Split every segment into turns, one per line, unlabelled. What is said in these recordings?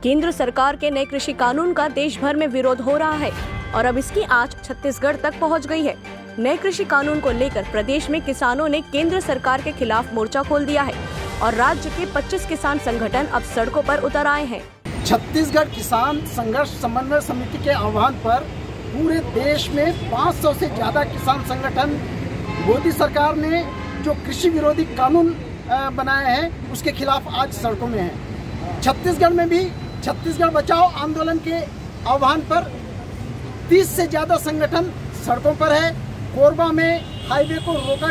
केंद्र सरकार के नए कृषि कानून का देश भर में विरोध हो रहा है और अब इसकी आंच छत्तीसगढ़ तक पहुंच गई है। नए कृषि कानून को लेकर प्रदेश में किसानों ने केंद्र सरकार के खिलाफ मोर्चा खोल दिया है और राज्य के 25 किसान संगठन अब सड़कों पर उतर आए हैं।
छत्तीसगढ़ किसान संघर्ष समन्वय समिति के आह्वान पर पूरे देश में 500 से ज्यादा किसान संगठन मोदी सरकार ने जो कृषि विरोधी कानून बनाए हैं उसके खिलाफ आज सड़कों में हैं। छत्तीसगढ़ में भी छत्तीसगढ़ बचाओ आंदोलन के आह्वान पर 30 से ज्यादा संगठन सड़कों पर है। कोरबा में हाईवे को रोका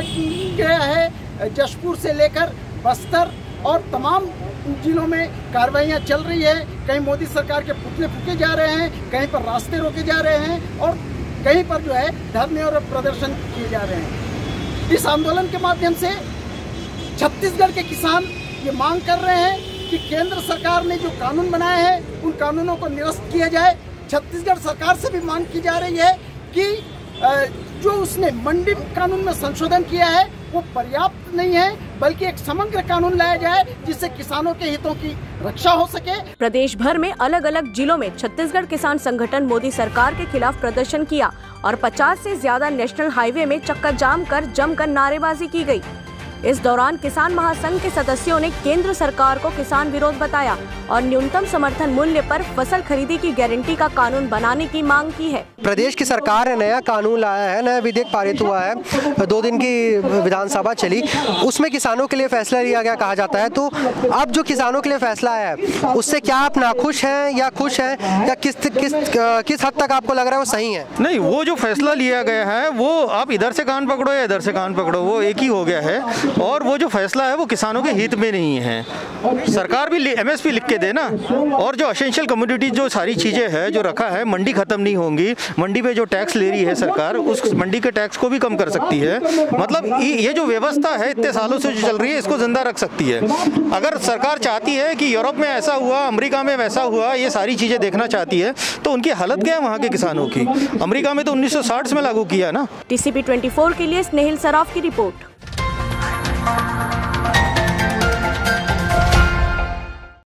गया है। जशपुर से लेकर बस्तर और तमाम जिलों में कार्रवाइयाँ चल रही है। कहीं मोदी सरकार के पुतले फूके जा रहे हैं, कहीं पर रास्ते रोके जा रहे हैं और कहीं पर जो है धरने और प्रदर्शन किए जा रहे हैं। इस आंदोलन के माध्यम से छत्तीसगढ़ के किसान ये मांग कर रहे हैं कि केंद्र सरकार ने जो कानून बनाए हैं उन कानूनों को निरस्त किया जाए। छत्तीसगढ़ सरकार से भी मांग की जा रही है कि जो उसने मंडी कानून में संशोधन किया है वो पर्याप्त नहीं है, बल्कि एक समग्र कानून लाया जाए जिससे किसानों के हितों की रक्षा हो सके।
प्रदेश भर में अलग अलग जिलों में छत्तीसगढ़ किसान संगठन मोदी सरकार के खिलाफ प्रदर्शन किया और 50 से ज्यादा नेशनल हाईवे में चक्का जाम कर जमकर नारेबाजी की गई। इस दौरान किसान महासंघ के सदस्यों ने केंद्र सरकार को किसान विरोध बताया और न्यूनतम समर्थन मूल्य पर फसल खरीदी की गारंटी का कानून बनाने की मांग की है।
प्रदेश की सरकार ने नया कानून लाया है, नया विधेयक पारित हुआ है, 2 दिन की विधानसभा चली, उसमें किसानों के लिए फैसला लिया गया कहा जाता है। तो अब जो किसानों के लिए फैसला है उससे क्या आप नाखुश हैं या खुश हैं या किस हद तक आपको लग रहा है वो सही है?
नहीं, वो जो फैसला लिया गया है वो आप इधर से कान पकड़ो या इधर से कान पकड़ो, वो एक ही हो गया है और वो जो फैसला है वो किसानों के हित में नहीं है। सरकार भी एमएसपी लिख के दे ना, और जो एसेंशियल कमोडिटी जो सारी चीज़ें हैं जो रखा है, मंडी खत्म नहीं होंगी, मंडी पे जो टैक्स ले रही है सरकार उस मंडी के टैक्स को भी कम कर सकती है। मतलब ये जो व्यवस्था है इतने सालों से जो चल रही है इसको जिंदा रख सकती है। अगर सरकार चाहती है कि यूरोप में ऐसा हुआ, अमेरिका में वैसा हुआ, ये सारी चीज़ें देखना चाहती है तो उनकी हालत क्या है वहाँ के किसानों की? अमेरिका में तो 1960 में लागू किया ना।
TCP 24 के लिए स्नेहिल सराफ की रिपोर्ट।